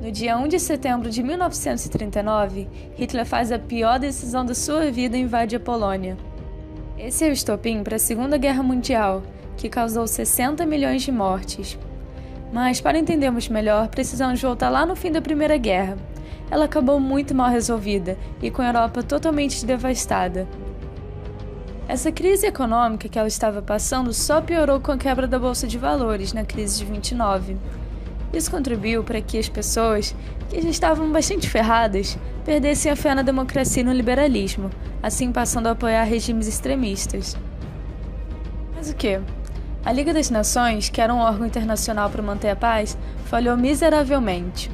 No dia 1 de setembro de 1939, Hitler faz a pior decisão da sua vida e invade a Polônia. Esse é o estopim para a Segunda Guerra Mundial, que causou 60 milhões de mortes. Mas, para entendermos melhor, precisamos voltar lá no fim da Primeira Guerra. Ela acabou muito mal resolvida e com a Europa totalmente devastada. Essa crise econômica que ela estava passando só piorou com a quebra da Bolsa de Valores na crise de 29. Isso contribuiu para que as pessoas, que já estavam bastante ferradas, perdessem a fé na democracia e no liberalismo, assim passando a apoiar regimes extremistas. Mas o quê? A Liga das Nações, que era um órgão internacional para manter a paz, falhou miseravelmente.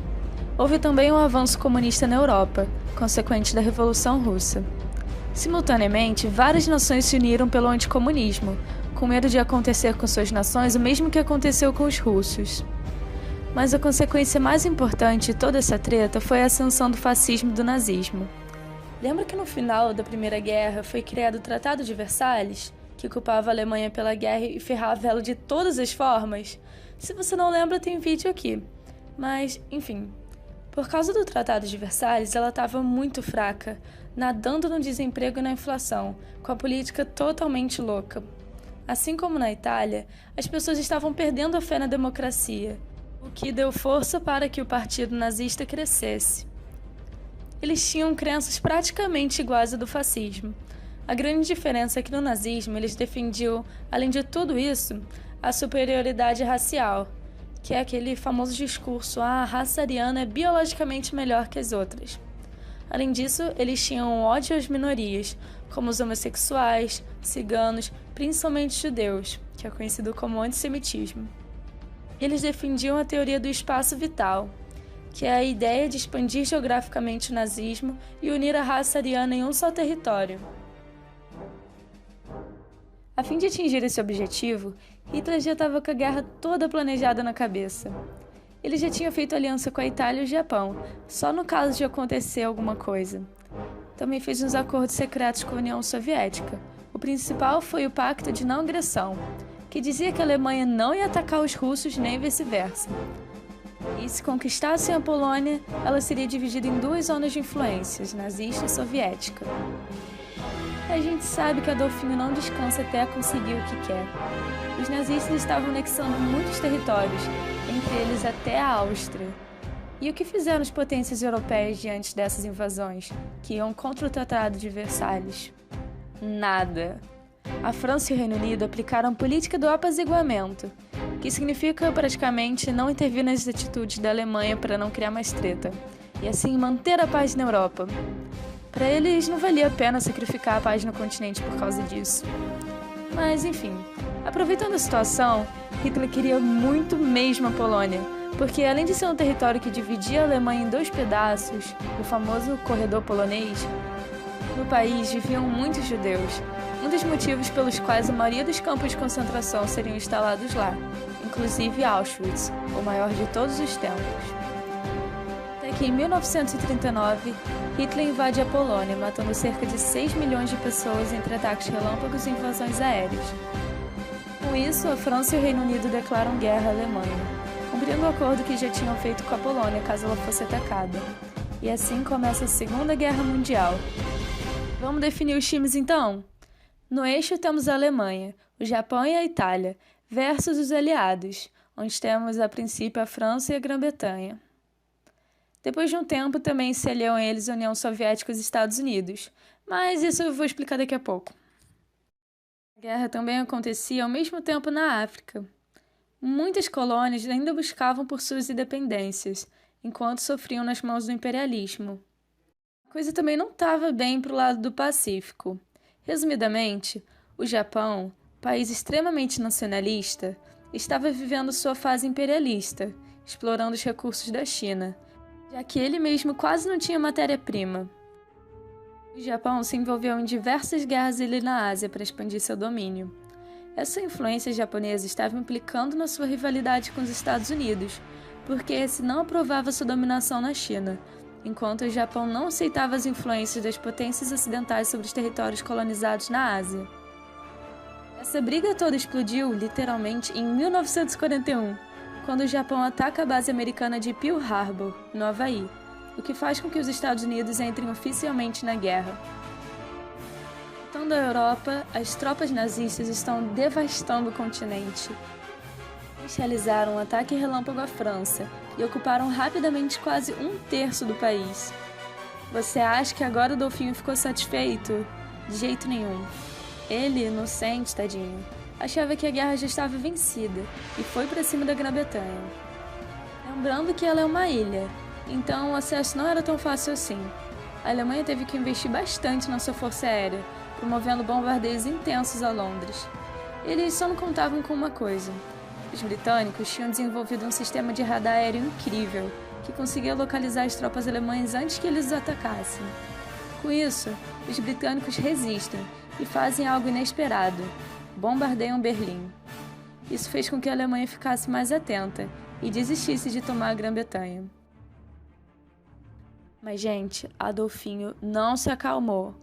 Houve também um avanço comunista na Europa, consequente da Revolução Russa. Simultaneamente, várias nações se uniram pelo anticomunismo, com medo de acontecer com suas nações o mesmo que aconteceu com os russos. Mas a consequência mais importante de toda essa treta foi a ascensão do fascismo e do nazismo. Lembra que no final da Primeira Guerra foi criado o Tratado de Versalhes, que culpava a Alemanha pela guerra e ferrava ela de todas as formas? Se você não lembra, tem vídeo aqui. Mas, enfim, por causa do Tratado de Versalhes, ela estava muito fraca, nadando no desemprego e na inflação, com a política totalmente louca. Assim como na Itália, as pessoas estavam perdendo a fé na democracia, o que deu força para que o partido nazista crescesse. Eles tinham crenças praticamente iguais à do fascismo. A grande diferença é que no nazismo eles defendiam, além de tudo isso, a superioridade racial, que é aquele famoso discurso: a raça ariana é biologicamente melhor que as outras. Além disso, eles tinham ódio às minorias, como os homossexuais, ciganos, principalmente judeus, que é conhecido como antissemitismo. Eles defendiam a teoria do espaço vital, que é a ideia de expandir geograficamente o nazismo e unir a raça ariana em um só território. A fim de atingir esse objetivo, Hitler já estava com a guerra toda planejada na cabeça. Ele já tinha feito aliança com a Itália e o Japão, só no caso de acontecer alguma coisa. Também fez uns acordos secretos com a União Soviética. O principal foi o Pacto de Não Agressão, que dizia que a Alemanha não ia atacar os russos nem vice-versa. E se conquistassem a Polônia, ela seria dividida em duas zonas de influências, nazista e soviética. A gente sabe que Adolfinho não descansa até conseguir o que quer. Os nazistas estavam anexando muitos territórios, entre eles até a Áustria. E o que fizeram as potências europeias diante dessas invasões, que iam contra o Tratado de Versalhes? Nada. A França e o Reino Unido aplicaram a política do apaziguamento, que significa praticamente não intervir nas atitudes da Alemanha para não criar mais treta, e assim manter a paz na Europa. Para eles não valia a pena sacrificar a paz no continente por causa disso. Mas enfim, aproveitando a situação, Hitler queria muito mesmo a Polônia, porque além de ser um território que dividia a Alemanha em dois pedaços, o famoso corredor polonês, no país viviam muitos judeus, um dos motivos pelos quais a maioria dos campos de concentração seriam instalados lá, inclusive Auschwitz, o maior de todos os tempos. Até que em 1939, Hitler invade a Polônia, matando cerca de 6 milhões de pessoas entre ataques relâmpagos e invasões aéreas. Com isso, a França e o Reino Unido declaram guerra à Alemanha, cumprindo o acordo que já tinham feito com a Polônia caso ela fosse atacada. E assim começa a Segunda Guerra Mundial. Vamos definir os times então? No eixo temos a Alemanha, o Japão e a Itália, versus os aliados, onde temos a princípio a França e a Grã-Bretanha. Depois de um tempo também se aliam a eles a União Soviética e os Estados Unidos, mas isso eu vou explicar daqui a pouco. A guerra também acontecia ao mesmo tempo na África. Muitas colônias ainda buscavam por suas independências, enquanto sofriam nas mãos do imperialismo. A coisa também não estava bem para o lado do Pacífico. Resumidamente, o Japão, país extremamente nacionalista, estava vivendo sua fase imperialista, explorando os recursos da China, já que ele mesmo quase não tinha matéria-prima. O Japão se envolveu em diversas guerras ali na Ásia para expandir seu domínio. Essa influência japonesa estava implicando na sua rivalidade com os Estados Unidos, porque esse não aprovava sua dominação na China, enquanto o Japão não aceitava as influências das potências ocidentais sobre os territórios colonizados na Ásia. Essa briga toda explodiu, literalmente, em 1941, quando o Japão ataca a base americana de Pearl Harbor, no Havaí, o que faz com que os Estados Unidos entrem oficialmente na guerra. Então, da Europa, as tropas nazistas estão devastando o continente. Eles realizaram um ataque relâmpago à França e ocuparam rapidamente quase um terço do país. Você acha que agora o Dolfinho ficou satisfeito? De jeito nenhum. Ele, inocente, tadinho, achava que a guerra já estava vencida e foi para cima da Grã-Bretanha. Lembrando que ela é uma ilha, então o acesso não era tão fácil assim. A Alemanha teve que investir bastante na sua força aérea, promovendo bombardeios intensos a Londres. Eles só não contavam com uma coisa. Os britânicos tinham desenvolvido um sistema de radar aéreo incrível, que conseguia localizar as tropas alemãs antes que eles os atacassem. Com isso, os britânicos resistem e fazem algo inesperado: bombardeiam Berlim. Isso fez com que a Alemanha ficasse mais atenta e desistisse de tomar a Grã-Bretanha. Mas, gente, Adolfinho não se acalmou.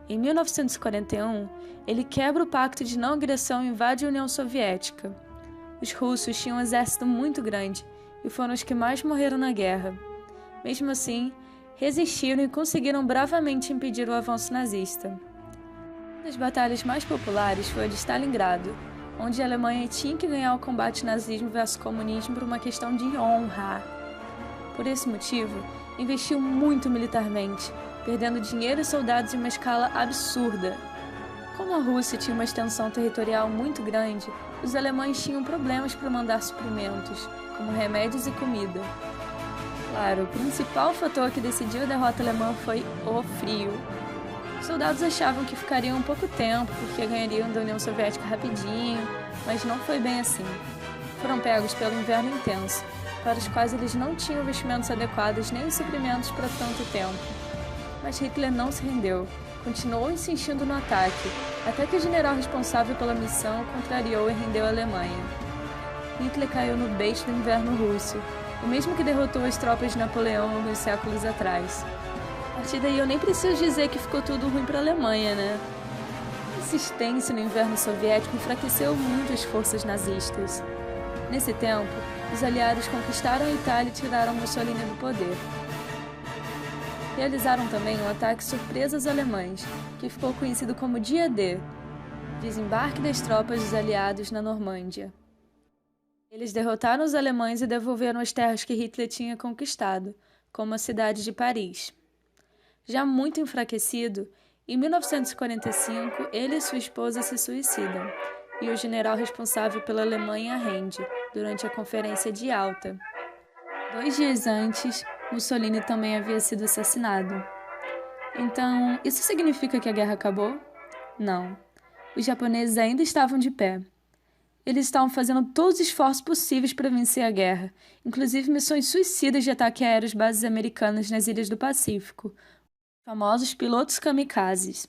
Em 1941, ele quebra o pacto de não agressão e invade a União Soviética. Os russos tinham um exército muito grande e foram os que mais morreram na guerra. Mesmo assim, resistiram e conseguiram bravamente impedir o avanço nazista. Uma das batalhas mais populares foi a de Stalingrado, onde a Alemanha tinha que ganhar o combate nazismo versus comunismo por uma questão de honra. Por esse motivo, investiu muito militarmente, perdendo dinheiro e soldados em uma escala absurda. Como a Rússia tinha uma extensão territorial muito grande, os alemães tinham problemas para mandar suprimentos, como remédios e comida. Claro, o principal fator que decidiu a derrota alemã foi o frio. Os soldados achavam que ficariam um pouco tempo, porque ganhariam da União Soviética rapidinho, mas não foi bem assim. Foram pegos pelo inverno intenso, para os quais eles não tinham vestimentos adequados nem suprimentos para tanto tempo. Mas Hitler não se rendeu, continuou insistindo no ataque, até que o general responsável pela missão contrariou e rendeu a Alemanha. Hitler caiu no bait do inverno russo, o mesmo que derrotou as tropas de Napoleão alguns séculos atrás. A partir daí eu nem preciso dizer que ficou tudo ruim para a Alemanha, né? A insistência no inverno soviético enfraqueceu muito as forças nazistas. Nesse tempo, os aliados conquistaram a Itália e tiraram Mussolini do poder. Realizaram também um ataque surpresa aos alemães, que ficou conhecido como Dia D, desembarque das tropas dos aliados na Normândia. Eles derrotaram os alemães e devolveram as terras que Hitler tinha conquistado, como a cidade de Paris. Já muito enfraquecido, em 1945 ele e sua esposa se suicidam, e o general responsável pela Alemanha rende, durante a Conferência de Yalta. 2 dias antes, Mussolini também havia sido assassinado. Então, isso significa que a guerra acabou? Não. Os japoneses ainda estavam de pé. Eles estavam fazendo todos os esforços possíveis para vencer a guerra, inclusive missões suicidas de ataque aéreo às bases americanas nas ilhas do Pacífico, os famosos pilotos kamikazes.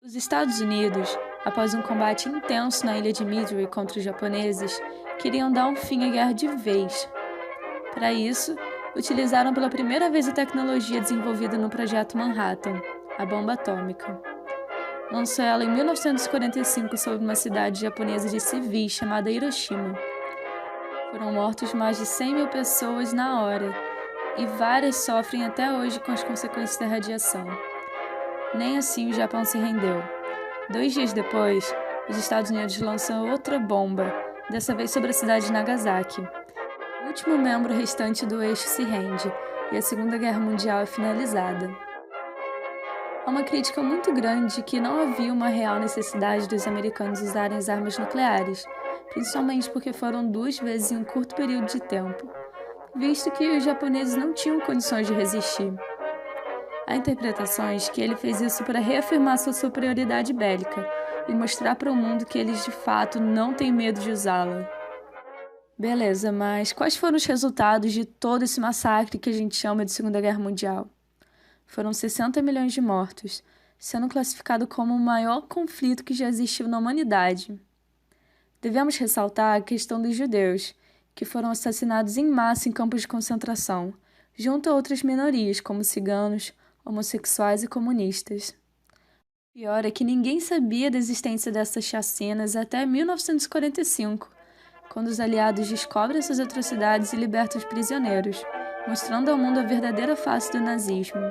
Os Estados Unidos, após um combate intenso na ilha de Midway contra os japoneses, queriam dar um fim à guerra de vez. Para isso, utilizaram pela primeira vez a tecnologia desenvolvida no Projeto Manhattan, a bomba atômica. Lançou ela em 1945 sobre uma cidade japonesa de civis chamada Hiroshima. Foram mortos mais de 100 mil pessoas na hora, e várias sofrem até hoje com as consequências da radiação. Nem assim o Japão se rendeu. 2 dias depois, os Estados Unidos lançam outra bomba, dessa vez sobre a cidade de Nagasaki. O último membro restante do eixo se rende, e a Segunda Guerra Mundial é finalizada. Há uma crítica muito grande de que não havia uma real necessidade dos americanos usarem as armas nucleares, principalmente porque foram 2 vezes em um curto período de tempo, visto que os japoneses não tinham condições de resistir. Há interpretações que ele fez isso para reafirmar sua superioridade bélica e mostrar para o mundo que eles de fato não têm medo de usá-la. Beleza, mas quais foram os resultados de todo esse massacre que a gente chama de Segunda Guerra Mundial? Foram 60 milhões de mortos, sendo classificado como o maior conflito que já existiu na humanidade. Devemos ressaltar a questão dos judeus, que foram assassinados em massa em campos de concentração, junto a outras minorias, como ciganos, homossexuais e comunistas. O pior é que ninguém sabia da existência dessas chacinas até 1945, quando os aliados descobrem essas atrocidades e libertam os prisioneiros, mostrando ao mundo a verdadeira face do nazismo.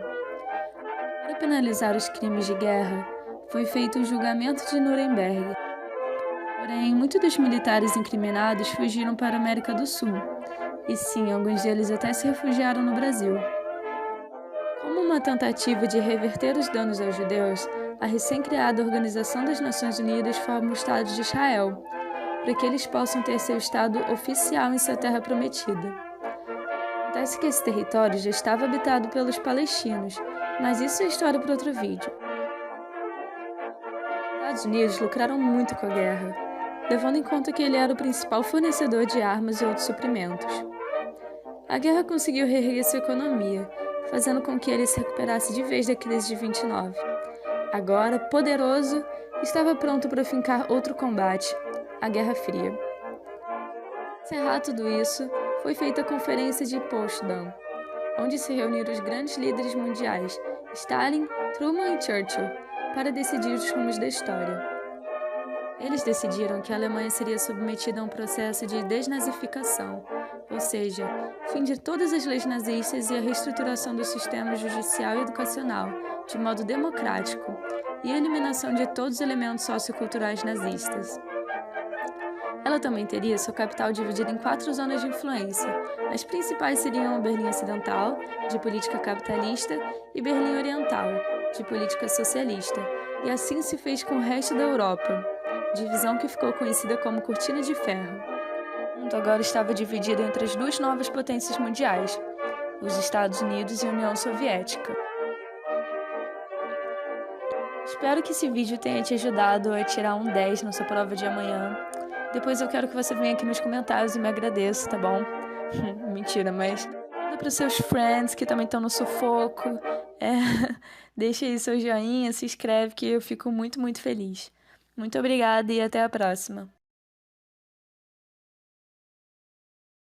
Para penalizar os crimes de guerra, foi feito o julgamento de Nuremberg. Porém, muitos dos militares incriminados fugiram para a América do Sul, e sim, alguns deles até se refugiaram no Brasil. Como uma tentativa de reverter os danos aos judeus, a recém-criada Organização das Nações Unidas forma o Estado de Israel, para que eles possam ter seu Estado oficial em sua terra prometida. Acontece que esse território já estava habitado pelos palestinos, mas isso é história para outro vídeo. Os Estados Unidos lucraram muito com a guerra, levando em conta que ele era o principal fornecedor de armas e outros suprimentos. A guerra conseguiu reerguer sua economia, fazendo com que ele se recuperasse de vez da crise de 29. Agora, poderoso, estava pronto para fincar outro combate, a Guerra Fria. Para encerrar tudo isso, foi feita a Conferência de Potsdam, onde se reuniram os grandes líderes mundiais, Stalin, Truman e Churchill, para decidir os rumos da história. Eles decidiram que a Alemanha seria submetida a um processo de desnazificação, ou seja, fim de todas as leis nazistas e a reestruturação do sistema judicial e educacional, de modo democrático, e a eliminação de todos os elementos socioculturais nazistas. Ela também teria sua capital dividida em 4 zonas de influência. As principais seriam Berlim Ocidental, de política capitalista, e Berlim Oriental, de política socialista, e assim se fez com o resto da Europa, divisão que ficou conhecida como Cortina de Ferro. O mundo agora estava dividido entre as 2 novas potências mundiais, os Estados Unidos e a União Soviética. Espero que esse vídeo tenha te ajudado a tirar um 10 na sua prova de amanhã. Depois eu quero que você venha aqui nos comentários e me agradeça, tá bom? Mentira, mas manda para os seus friends que também estão no sufoco. Deixa aí seu joinha, se inscreve que eu fico muito, muito feliz. Muito obrigada e até a próxima.